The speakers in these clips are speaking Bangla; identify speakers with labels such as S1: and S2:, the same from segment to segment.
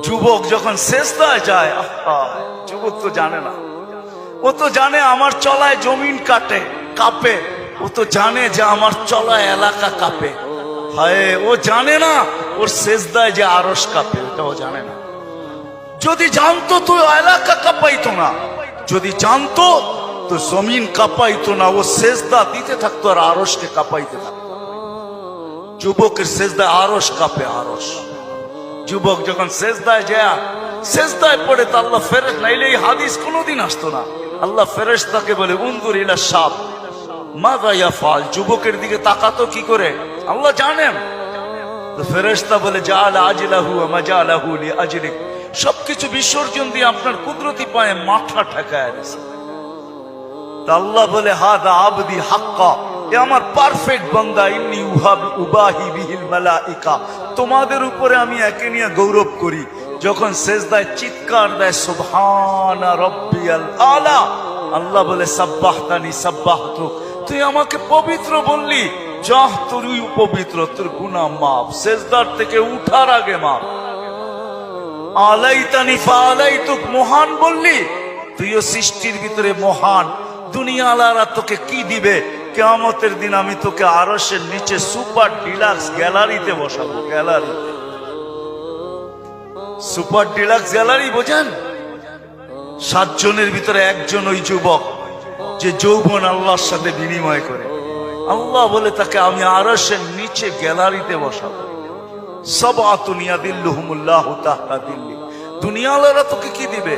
S1: যুবক যখন সেজদায় যায়, যুবক তো জানে না, ও তো জানে আমার চলায় জমিন কাঁপে, ও তো জানে যে আমার চলায় এলাকা কাঁপে। হায়, ও জানে না ওর সেজদায় যে আরশ কাঁপে, ওটাও জানে না। যদি জানতো তো এলাকা কাঁপাইতো না, যদি জানতো তো জমিন কাঁপাইতো না, ও সেজদা দিতে থাকতো আর আরশকে কাঁপাইতে থাকতো। যুবকের সেজদায় আরশ কাঁপে, আরশ। যুবক যখন সেজদায় যায়, সেজদায় পড়ে তো আল্লাহ ফেরেশ, নাইলে এই হাদিস কোনোদিন আসতো না। আল্লাহ ফেরেশতাকে বলে উনজুর ইলা শাব মাযা ইয়াফআল, যুবকের দিকে তাকাতো কি করে আল্লাহ জানেন। তো ফেরেশতা বলে জাআলা আজলাহু ওয়া মাজালাহু লিআজলিক, সবকিছু বিসর্জন দিয়ে আপনার কুদরতি পায়ে মাথা ঠেকায় দিয়েছে। তা আল্লাহ বলে হাদা আবদি হাক্কা, এ আমার পারফেক্ট বান্দা, ইন্নী উবাহি বিহিল মালাইকা, তোমাদের উপরে আমি একে নিয়ে গৌরব করি। যখন সেজদায় চিৎকার দেয় সুবহানা রাব্বিয়াল আলা, আল্লাহ বলে সাব্বাহতানি সাব্বাহতু, তুই আমাকে পবিত্র বললি, যাহ তুই পবিত্র, তোর গুনাহ মাফ, সেজদার থেকে উঠার আগে মাফ। আলাইতানি ফাআলাইতুক, মহান বললি, তুইও সৃষ্টির ভিতরে মহান। দুনিয়াওয়ালারা তোকে কি দিবে? কিয়ামতের দিন আমি তোকে আরশের নিচে সুপার ডিলাক্স গ্যালারিতে বসাবো। গ্যালারিতে, সুপার ডিলাক্স গ্যালারি বোঝেন? 7 জনের ভিতরে একজন ওই যুবক যে যৌবন আল্লাহর সাথে বিনিময় করে। আল্লাহ বলে তাকে আমি আরশের নিচে গ্যালারিতে বসাবো। সাবআতুন ইয়াদিল্লুহুমুল্লাহু তাহতা দিল্লি। দুনিয়াওয়ালারা তোকে কি দিবে?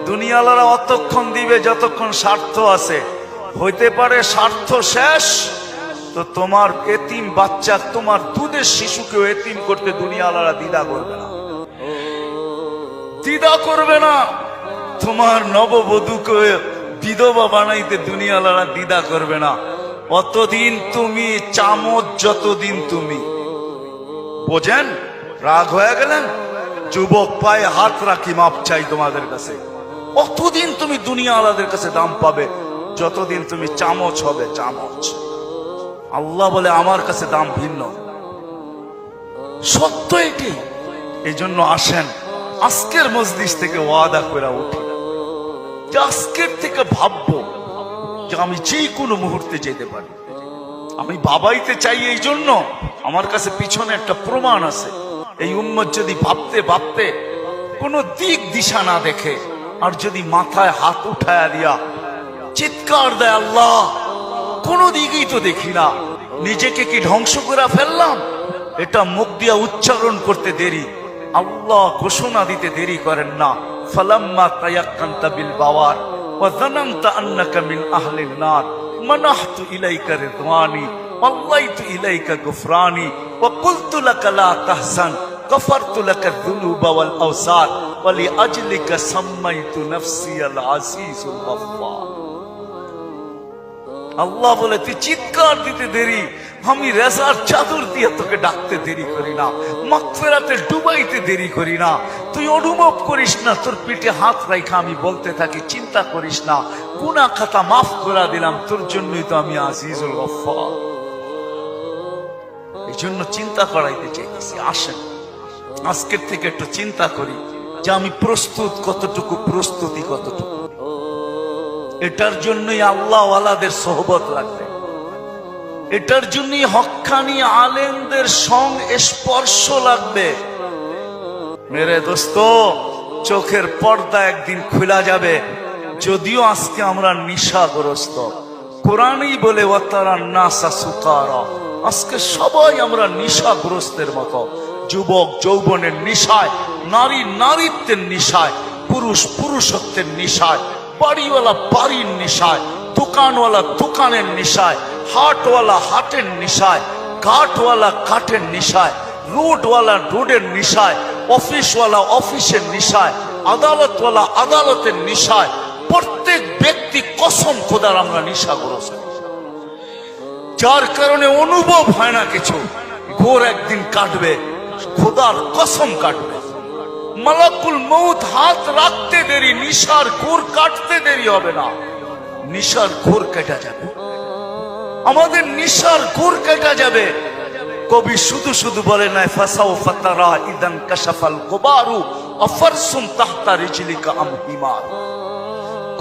S1: দুনিয়াওয়ালারা অতক্ষণ দিবে যতক্ষণ স্বার্থ আছে। হইতে পারে স্বার্থ শেষ তো তোমার এতিম বাচ্চা, তোমার দুধের শিশুকেও এতিম করতে দুনিয়াওয়ালারা দ্বিধা করবে না, দ্বিধা করবে না। তোমার নববধূকে বিধবা বানাইতে দুনিয়াওয়ালারা দ্বিধা করবে না। অতদিন তুমি চামচ, যতদিন তুমি বোঝেন। রাগ হয়ে গেলেন? যুবক পায়ে হাত রাখি, মাপ চাই তোমাদের কাছে। অতদিন তুমি দুনিয়াওয়ালাদের কাছে দাম পাবে যতদিন তুমি চামচ হবে, চামচ। আল্লাহ বলে আমার কাছে দাম ভিন্ন, সত্য এটি। এই জন্য আসেন আজকের মজলিস থেকে ওয়াদা করে উঠি যে আজকের থেকে ভাববো যে আমি যে কোনো মুহূর্তে যেতে পারি। আমি বাবাইতে চাই, এই জন্য আমার কাছে পিছনে একটা প্রমাণ আছে। এই উম্মত যদি ভাবতে ভাবতে কোনো দিক দিশা না দেখে, আর যদি মাথায় হাত উঠায়া দিয়া চিৎকার দেয় আল্লাহ, কোনো দিকেই তো দেখি না, নিজেকে কি ধ্বংস করে ফেললাম? এটা মুখ দিয়া উচ্চারণ করতে দেরি, আল্লাহ ঘোষণা দিতে দেরি করেন না। ফালাম্মা তায়াক্কানতা বিল বাওয়ার ওয়া যানানতা আন্নাকা মিন আহলিন নার মানাহতু ইলাইকা রিদওয়ানি ওয়াল্লাইতু ইলাইকা গুফরানি ওয়া কুলতু লাকা লা তাহসান গফারতু লাকা যুনুবা ওয়াল আওসার ওয়া লিআজলিকা সাম্মাইতু নাফসি আল আজিজুল গফফার। আল্লাহ বলে তুই চিৎকার দিতে দেরি, আমি রেজার চাদর দিয়ে তোকে ডাকতে দেরি করি না, মাগফিরাতে ডুবাইতে দেরি করি না। তুই অনুভব করিস না, তোর পিঠে হাত রাখা আমি বলতে থাকি চিন্তা করিস না, গুনাহ খাতা মাফ করে দিলাম, তোর জন্যই তো আমি আজিজুল গফফার। এই জন্য চিন্তা করাইতে চাইতেছি। আসেন আজকের থেকে একটু চিন্তা করি যে আমি প্রস্তুত কতটুকু, প্রস্তুতি কতটুকু। এটার জন্যই আল্লাহ ওয়ালাদের সোহবত লাগবে, এটার জন্যই হক্কানি আলেমদের স্পর্শ লাগবে। মেরে দোস্ত, চোখের পর্দা একদিন খোলা যাবে। যদিও আজকে আমরা নিশাগ্রস্ত, কোরআনই বলে ওয়াতারান নাসা সুকারা, আজকে সবাই আমরা নিশাগ্রস্তের মতো। যুবক যৌবনের নিশায়, নারী নারীত্বের নিশায়, পুরুষ পুরুষত্বের নিশায়, বাড়িওয়ালা বাড়ির নিশায়, দোকানওয়ালা দোকানের নিশায়, হাটওয়ালা হাটের নিশায়, কাঠওয়ালা কাঠের নিশায়, রোডওয়ালা রোডের নিশায়, অফিসওয়ালা অফিসের নিশায়, আদালতওয়ালা আদালতের নিশায়। প্রত্যেক ব্যক্তি কসম খোদার আমরা নিশাগ্রস্ত, যার কারণে অনুভব হয় না কিছু। ঘোর একদিন কাটবে, খোদার কসম কাটবে। মালাকুল মউত হাত রাখতে দেরি, নিশার ঘোর কাটতে দেরি হবে না, নিশার ঘোর কেটে যাবে, আমাদের নিশার ঘোর কেটে যাবে। কবি শুধু শুধু বলে নাই ফাসাউফা তারা ইদান কাশাফাল গুবারু আফারসুম তাহতা রিজলিকা আম হিমার।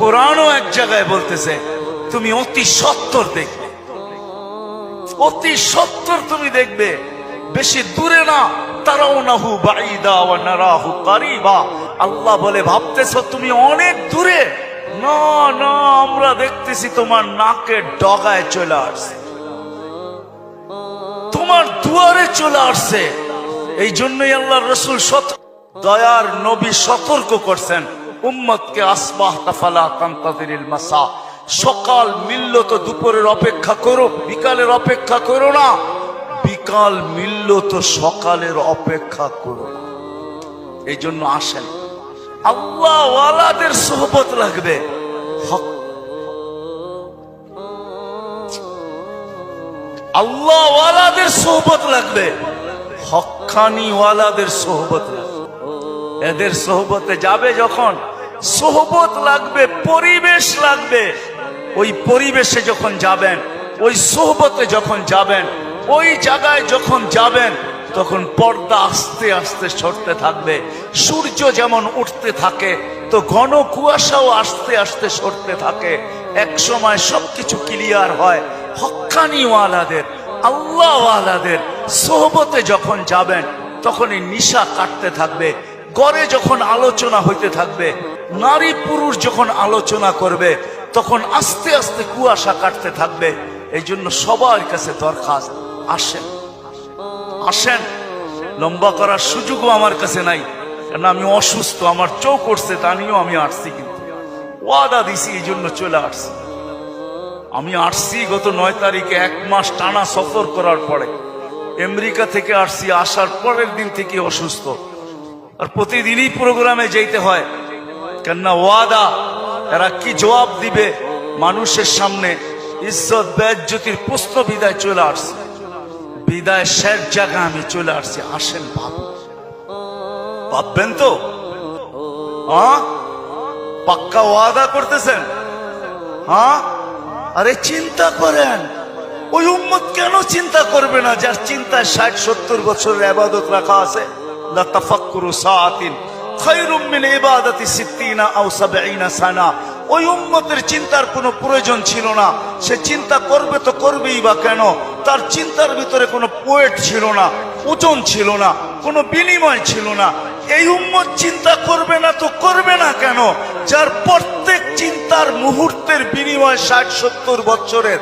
S1: কোরআনও এক জায়গায় বলতেছে তুমি অতি সত্তর দেখবে, অতি সত্তর তুমি দেখবে, বেশি দূরে না। তারাউনাহু বাঈদা ওয়া নারাহু কারীবা। আল্লাহ বলে ভাবতেছো তুমি অনেক দূরে, না না, আমরা দেখতেছি তোমার নাকের ডগায় চলে আসছে, তোমার দুয়ারে চলে আসছে। এই জন্যই আল্লাহর রাসূল দয়ার নবী সতর্ক করছেন উম্মতকে, আসবাহতা ফালা তানতাযিরিল মাসা। সকাল মিলল তো দুপুরের অপেক্ষা করো, বিকালের অপেক্ষা করো না। বিকাল মিলল তো সকালের অপেক্ষা করো না। এই জন্য আসেন, আল্লাহ ওয়ালাদের সোহবত লাগবে, আল্লাহ ওয়ালাদের সোহবত লাগবে, হক্কানি ওয়ালাদের সোহবত লাগবে। এদের সোহবতে যাবে যখন, সোহবত লাগবে, পরিবেশ লাগবে। ওই পরিবেশে যখন যাবেন, ওই সোহবতে যখন যাবেন, ওই জায়গায় যখন যাবেন, তখন পর্দা আস্তে আস্তে সরতে থাকবে। সূর্য যেমন উঠতে থাকে তো ঘন কুয়াশাও আস্তে আস্তে সরতে থাকে। এক সময় সবকিছু ক্লিয়ার হয়। হক্কানি ওয়ালাদের, আল্লাহ ওয়ালাদের সোহবতে যখন যাবেন, তখন এই নিশা কাটতে থাকবে। ঘরে যখন আলোচনা হইতে থাকবে, নারী পুরুষ যখন আলোচনা করবে, তখন আস্তে আস্তে কুয়াশা কাটতে থাকবে। এই জন্য সবার কাছে দরখাস্ত, আসেন আসেন। লম্বা করার সুযোগও আমার কাছে নাই, কারণ আমি অসুস্থ, আমার চোখ করছে, তা নিয়েও আমি আসছি, কিন্তু ওয়াদা দিছি, এই জন্য চলে আসছি। আমি আসছি গত 9 তারিখে, 1 মাস টানা সফর করার পরে আমেরিকা থেকে আসছি। আসার পরের দিন থেকে অসুস্থ, আর প্রতিদিনই প্রোগ্রামে যেতে হয়, কেননা ওয়াদা। এরা কি জবাব দিবে মানুষের সামনে? ইজ্জত বেজ্জতির প্রশ্ন বিদায় চলে আসছে, বিদায় শেষ জায়গা আমি চলে আসছি। আসেন, ভাববেন তো? পাক্কা ওয়াদা করতেছেন? আরে চিন্তা করেন, ওই উম্মত কেন চিন্তা করবে না যার চিন্তায় 60-70 বছরের ইবাদত রাখা আছে? লা তাফাক্কুরু সাআতিন খায়রুম মিন ইবাদাতি 60 আও 70 সানা। ওই উম্মতের চিন্তার কোনো প্রয়োজন ছিল না। সে চিন্তা করবে তো করবেই বা কেন? তার চিন্তার ভিতরে কোনো ওয়েট ছিল না, ওজন ছিল না, কোনো বিনিময় ছিল না। এই উম্মত চিন্তা করবে না তো করবে না কেন? যার প্রত্যেক চিন্তার মুহূর্তের বিনিময় 60-70 বছরের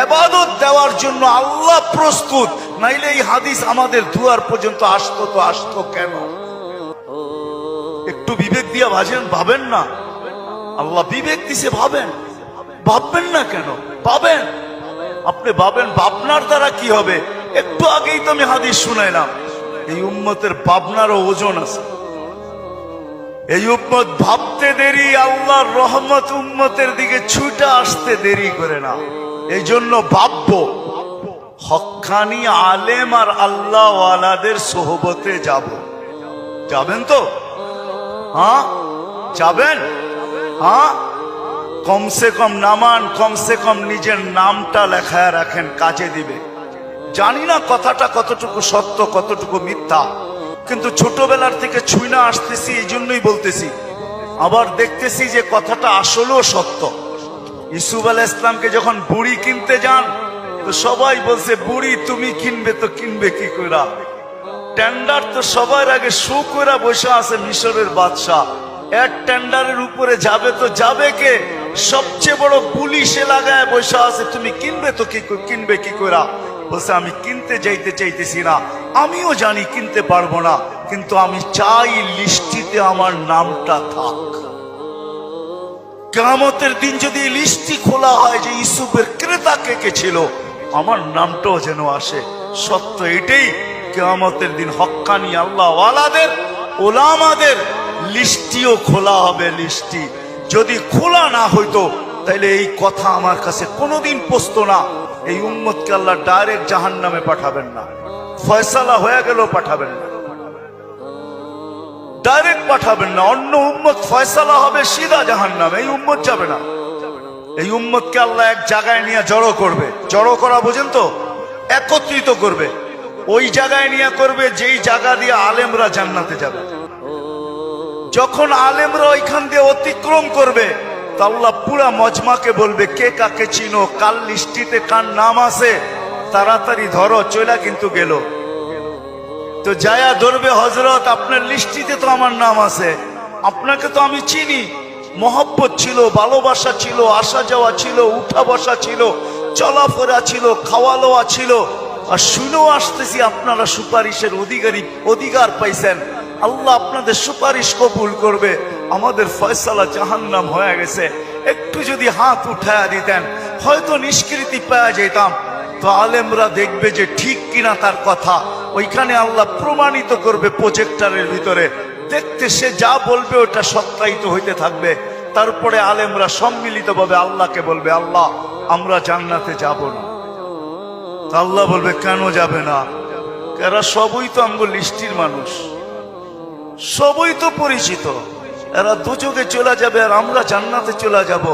S1: ইবাদত দেওয়ার জন্য আল্লাহ প্রস্তুত। নাইলে এই হাদিস আমাদের দুয়ার পর্যন্ত আসতো তো আসতো কেন? একটু বিবেক দিয়া ভাবেন না? আল্লাহ বিবেক দিছে, ভাবেন। ভাববেন না কেন? ভাবেন, আপনি ভাবেন। ভাবনার দ্বারা কি হবে? একটু আগেই তো আমি হাদিস শুনাইলাম, এই উম্মতের ভাবনারও ওজন আছে। এই উম্মত ভাবতে দেরি, আল্লাহর রহমত উম্মতের দিকে ছুটে আসতে দেরি করে না। এই জন্য ভাববো, হক্কানি আলেম আর আল্লাহ ওয়ালাদের সোহবতে যাব। যাবেন তো? যাবেন? কমসে কম নামান, কমসে কম নিজের নামটা লেখায় রাখেন, কাজে দিবে। জানি না কথাটা কতটুকু সত্য, কতটুকু মিথ্যা, কিন্তু ছোটবেলার থেকে ছুঁই না আসতেছি, এই জন্যই বলতেছি। আবার দেখতেছি যে কথাটা আসলেও সত্য। ইউসুফ আলাইহিস সালামকে যখন বুড়ি কিনতে যান, তো সবাই বলছে বুড়ি তুমি কিনবে তো কিনবে কি কইরা? টেন্ডার তো সবার আগে শো কইরা বসে আছে মিশরের বাদশাহ। এর টেন্ডারের উপরে যাবে তো যাবে কে? সবচেয়ে বড় পুলিশে লাগায় বসে আছে, তুমি কিনবে তো কিনবে কি কইরা? বলছে আমি কিনতে চাইতেছি না, আমিও জানি কিনতে পারবো না, কিন্তু আমি চাই লিস্টিতে আমার নামটা থাক। কিয়ামতের দিন যদি লিস্টি খোলা হয় যে ইউসুফের ক্রেতা কে কে ছিল, আমার নামটাও যেন আসে। সত্য এটাই, কিয়ামতের দিন হক্কানি আল্লাহ ওয়ালাদের, ওলামাদের লিস্টিও খোলা হবে। লিস্টি যদি খোলা না হইতো, তাইলে এই কথা আমার কাছে কোনোদিন পৌঁছতো না। এই উম্মতকে আল্লাহ ডাইরেক্ট জাহান্নামে পাঠাবেন না, ফয়সালা হয়ে গেল পাঠাবেন না, ডাইরেক্ট পাঠাবেন না। অন্য উম্মত ফয়সালা হবে সিধা জাহান্নামে, এই উম্মত যাবে না। এই উম্মতকে আল্লাহ এক জায়গায় নিয়ে জড়ো করবে। জড়ো করা বোঝেন তো? একত্রিত করবে, ওই জায়গায় নিয়ে করবে যেই জায়গা দিয়ে আলেমরা জান্নাতে যাবে। যখন আলেমরা ওইখান দিয়ে অতিক্রম করবে, তো আল্লাহ পুরা মজমাকে বলবে, কে কাকে চিনো, কাল লিস্টিতে কার নাম আছে, তাড়াতাড়ি ধরো, চলা কিন্তু গেল। তো যায়া ধরবে, হযরত আপনার লিস্টিতে তো আমার নাম আছে, আপনাকে তো আমি চিনি, মহব্বত ছিল, ভালোবাসা ছিল, আসা যাওয়া ছিল, উঠা বসা ছিল, চলাফেরা ছিল, খাওয়া লওয়া ছিল, আর শুনেও আসতেছি আপনারা সুপারিশের অধিকার পাইছেন, আল্লাহ আপনাদের সুপারিশ কবুল করবে, আমাদের ফয়সালা জাহান্নাম হয়ে গেছে, একটু যদি হাত উঠায়া দিতেন হয়তো নিষ্কৃতি পাওয়া যেতাম। তো আলেমরা দেখবে যে ঠিক কিনা তার কথা, ওইখানে আল্লাহ প্রমাণিত করবে প্রজেক্টরের ভিতরে, দেখতে সে যা বলবে ওটা সত্যায়িত হইতে থাকবে। তারপরে আলেমরা সম্মিলিতভাবে আল্লাহকে বলবে, আল্লাহ আমরা জান্নাতে যাব না। আল্লাহ বলবে, কেন যাবে না? এরা সবই তো আমগো লিস্টির মানুষ, সবই তো পরিচিত, এরা দুযোগে চলে যাবে আর আমরা জান্নাতে চলে যাব।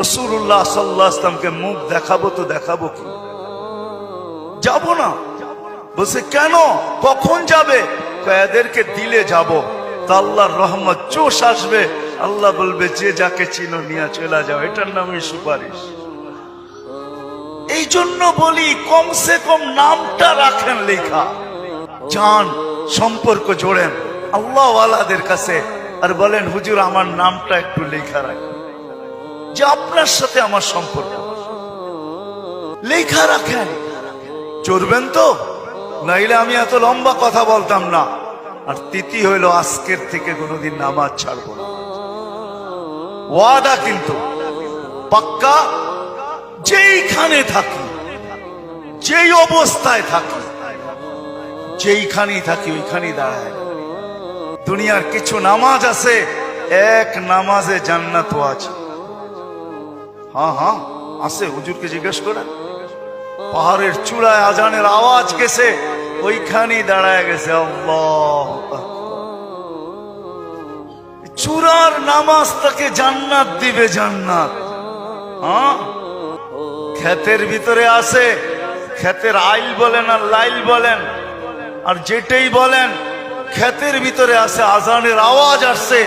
S1: রাসূলুল্লাহ সাল্লাল্লাহু আলাইহি ওয়াসাল্লামকে মুখ দেখাবো তো দেখাবো কি? যাব না। বলছে কেন, কখন যাবে? এদেরকে দিলে যাব, তা আল্লাহর রহমত জোশ আসবে, আল্লাহ বলবে যে যাকে চিনো নিয়ে চলে যাও, এটার নামই সুপারিশ। এই জন্য বলি কমসে কম নামটা রাখেন লেখা, জান সম্পর্ক জোড়েন আল্লাহ ওয়ালাদের কাছে, আর বলেন হুজুর আমার নামটা একটু লেখা রাখেন, যে আপনার সাথে আমার সম্পর্ক লেখা রাখেন। চড়বেন তো, নাইলে আমি এত লম্বা কথা বলতাম না। আর তিথি হইল আজকের থেকে কোনোদিন নামাজ ছাড়বো না, ওয়াদা কিন্তু পাক্কা। যেইখানে থাকি, যেই অবস্থায় থাকি, যেইখানেই থাকি ওইখানেই দাঁড়ায়। দুনিয়ার কিছু নামাজ আছে, এক নামাজে জান্নাত আছে। হ্যাঁ হ্যাঁ আছে, হুজুরকে জিজ্ঞেস করেন। পাহাড়ের চূড়ায় আজানের আওয়াজ গেছে, ওইখানেই দাঁড়ায় গেছে আল্লাহু আকবার। চূড়ার নামাজ তাকে জান্নাত দিবে, জান্নাত। হ্যাঁ, ক্ষেতের ভিতরে আছে, ক্ষেতের আইল বলেন আর লাইল বলেন আর যেটাই বলেন, ক্ষেতের ভিতরে আছে, আজানের আওয়াজ আসছে,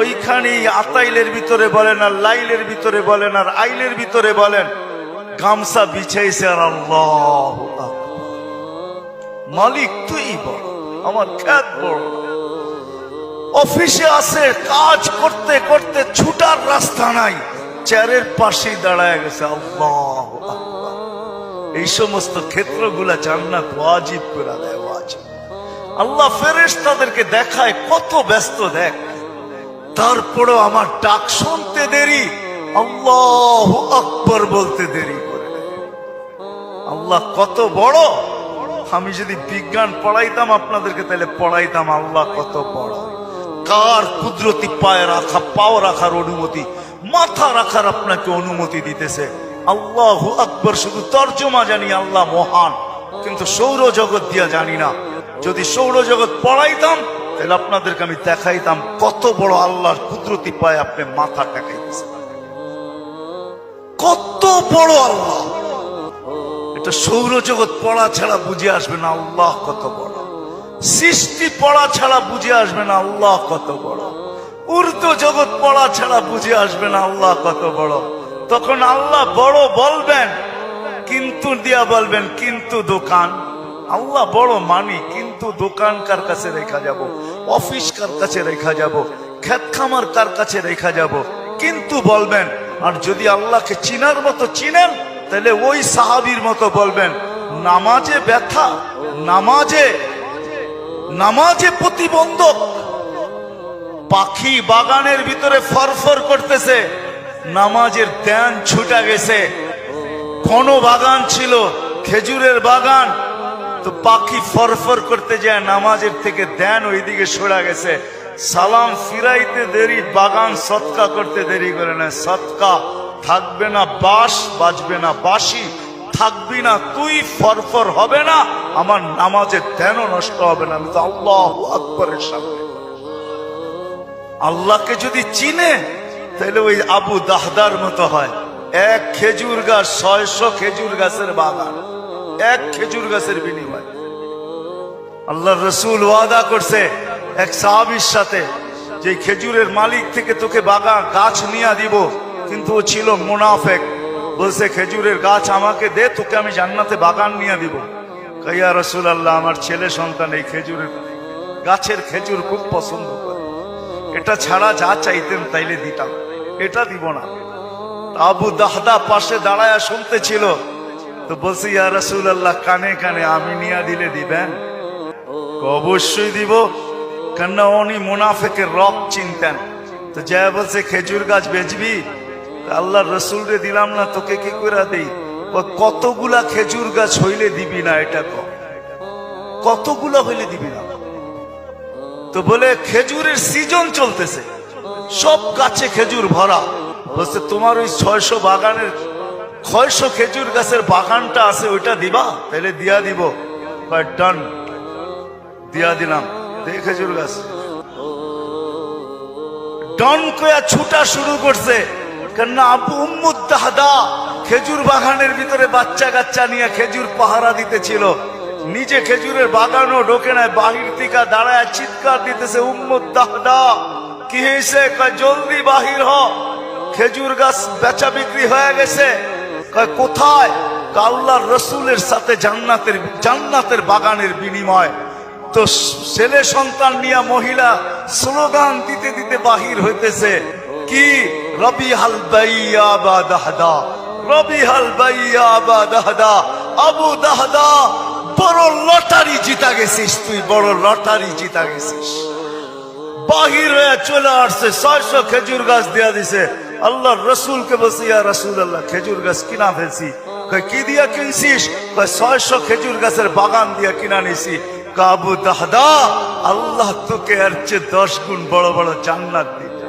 S1: ওইখানেই আতাইলের ভিতরে বলেন আর লাইলের ভিতরে বলেন আর আইলের ভিতরে বলেন, গামছা বিছাইছে আর আল্লাহু আকবার। মালিক তুই বড়, আমার ক্ষেত বড়। অফিসে আছে, কাজ করতে করতে ছুটার রাস্তা নাই, চেয়ারের পাশেই দাঁড়ায় গেছে আল্লাহু আকবার। এই সমস্ত ক্ষেত্রগুলা জান্নাত ওয়াজিব করে দেয়, ওয়াজিব। আল্লাহ ফেরেশতাদেরকে দেখায় কত ব্যস্ত, দেখ, তারপরও আমার ডাক শুনতে দেরি, আল্লাহু আকবার বলতে দেরি করে। আল্লাহ কত বড়! আমি যদি বিজ্ঞান পড়াইতাম আপনাদেরকে, তাহলে পড়াইতাম আল্লাহ কত বড়। কার কুদরতি পায়ে রাখা, পাও রাখার অনুমতি, মাথা রাখার আপনাকে অনুমতি দিতেছে। আল্লাহু আকবার শুধু তর্জমা জানি, আল্লাহ মহান, কিন্তু সৌরজগৎ দিয়া জানি না। যদি সৌরজগৎ পড়াইতাম তাহলে আপনাদেরকে আমি দেখাইতাম কত বড় আল্লাহর কুদরতি পায়ে আপনি মাথা টেকাইতেছেন, কত বড় আল্লাহ। এটা সৌরজগৎ পড়া ছাড়া বুঝে আসবে না আল্লাহ কত বড়। সৃষ্টি পড়া ছাড়া বুঝে আসবে না আল্লাহ কত বড়। উর্দু জগৎ পড়া ছাড়া বুঝে আসবে না আল্লাহ কত বড়। তখন আল্লাহ বড় বলবেন, কিন্তু দিয়া বলবেন কিন্তু দোকান। আল্লাহ বড় মানি, কিন্তু দোকান কার কাছে রেখা যাব, অফিস কার কাছে রেখা যাব, ক্ষেত খামার কার কাছে রেখা যাব, কিন্তু বলবেন। আর যদি আল্লাহকে চিনার মতো চিনেন, তাহলে ওই সাহাবীর মতো বলবেন, নামাজে ব্যথা, নামাজে প্রতিবন্ধক। পাখি বাগানের ভিতরে ফরফর করতেছে, নামাজের ধ্যান ছুটা গেছে। ঘন বাগান ছিল, খেজুরের বাগান, তো পাখি ফরফর করতে যায়, নামাজের থেকে ধ্যান ওইদিকে সরা গেছে। সালাম ফিরাইতে দেরি, বাগান সৎকা করতে দেরি করে না। সৎকা থাকবে না বাঁশ, বাজবে না বাঁশি, থাকবি না তুই, ফরফর হবে না, আমার নামাজের ধ্যানও নষ্ট হবে না। আমি তো আল্লাহু আকবারের সামনে। আল্লাহকে যদি চিনে, তাহলে ওই আবু দাহদার মতো হয়। এক খেজুর গাছ, 600 খেজুর গাছের বাগান, এক খেজুর গাছের বিনিময়। আল্লাহর রাসূল ওয়াদা করছে এক সাহাবীর সাথে, যে খেজুরের মালিক থেকে তোকে বাগান গাছ নিয়ে দিব, কিন্তু ও ছিল মুনাফেক। বলছে খেজুরের গাছ আমাকে দে, তোকে আমি জান্নাতে বাগান নিয়ে দিব। ইয়া রাসূলুল্লাহ, আমার ছেলে সন্তান এই খেজুরের গাছের খেজুর খুব পছন্দ করে, এটা ছাড়া যা চাইতেন তাইলে দিতাম, এটা দিব না। আবু দাহদা পাশে দাঁড়ায়া শুনতেছিল, তো বলছে ইয়া রাসূলুল্লাহ, কানে কানে আমি নিয়ে দিলে দিবেন? অবশ্যই দিব, কেননা উনি মুনাফিকের রব চিনতেন। তো যা বলছে খেজুর গাছ বেচবি? আল্লাহর রসুল রে দিলাম না, তোকে কি করে দেই? কতগুলা খেজুর গাছ হইলে দিবি না? এটা কতগুলা হইলে দিবি না? তো বলে খেজুরের সিজন চলতেছে, সব গাছে খেজুর ভরা। বলছে তোমার ওই 600 বাগানের 600 খেজুর গাছের বাগানটা আছে, ওইটা দিবা? তাহলে দিয়া দিব। ডান, দিয়া দিলাম। দেখ খেজুর গাছ ডন কয়া ছুটা শুরু করছে, কেননা আবু উম্মুদ দাহদা খেজুর বাগানের ভিতরে বাচ্চা কাচ্চা নিয়ে খেজুর পাহারা দিতেছিল, নিজে খেজুরের বাগানও ঢোকে নাই, বাহির থেকে দাঁড়ায় চিৎকার দিতেছে, উম্মুদ দাহদা কি হয়েছে? কয় জলদি বাহির হ, খেজুর গাছ বেচা বিক্রি হয়ে গেছে। কয় কোথায়? আল্লাহর রসুলের সাথে জান্নাতের বাগানের বিনিময়। তো ছেলে সন্তান নিয়ে মহিলা স্লোগান দিতে দিতে বাহির হইতেছে, কি? রবিহাল বাইয়া বা দাহদা, রবিহাল বাইয়া বা দাহদা। আবু দাহদা, বড় লটারি জিতা গেছিস তুই, বড় লটারি জিতা গেছিস। বাহির হয়ে চলে আসছে, 600 খেজুর গাছ দিয়া দিছে। আল্লাহর রসুলকে বলছে ইয়া রাসূলুল্লাহ, খেজুর গাছ কিনা ফেলছি। কয় কি দিয়া কিনছিস? কয় 600 খেজুর গাছের বাগান দিয়া কিনা নিছি। আবু দাহদা, আল্লাহ তোকে এর চেয়ে 10 গুণ বড় বড় জান্নাত দিবে,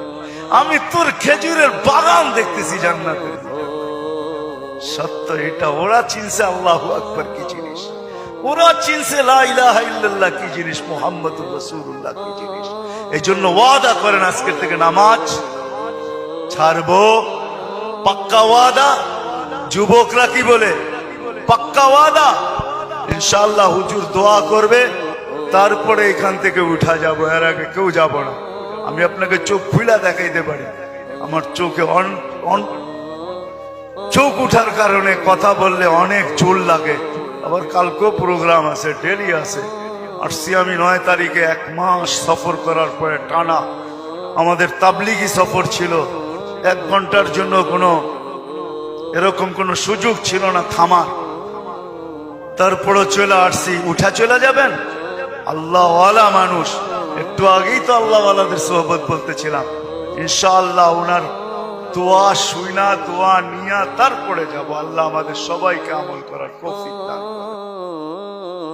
S1: আমি তোর খেজুরের বাগান দেখতেছি জান্নাতে। সত্য এটা, ওরা চিনছে আল্লাহু আকবার কি জিনিস, ওরা চিনছে লা ইলাহা ইল্লাল্লাহ কি জিনিস, মুহাম্মদুর রাসূলুল্লাহ কি জিনিস। এই জন্য ওয়াদা করেন আজকের থেকে নামাজ ছাড়বো, পাক্কা ওয়াদা। যুবকরা কি বলে? পাক্কা ওয়াদা। ইনশাআল্লাহ হুজুর দোয়া করবে, তারপরে এখান থেকে উঠা যাব, এর আগে কেউ যাব না। আমি আপনাকে চোখ খুলে দেখাইতে পারি, আমার চোখে চোখ উঠার কারণে কথা বললে অনেক জোর লাগে। আবার কালকেও প্রোগ্রাম আছে, ডেলি আছে। আসছি আমি 9 তারিখে, 1 মাস সফর করার পরে টানা আমাদের তাবলিগি সফর ছিল। 1 ঘন্টার জন্য এরকম কোনো সুযোগ ছিল না থামার, তারপরও চলে আসছি। উঠা চলে যাবেন? আল্লাহওয়ালা মানুষ, একটু আগেই তো আল্লাহওয়ালাদের সোহবত বলতেছিলাম। ইনশাআল্লাহ ওনার দোয়া শুইনা, দোয়া নিয়া তারপরে যাব। আল্লাহ আমাদের সবাইকে আমল করার তৌফিক দান করুন।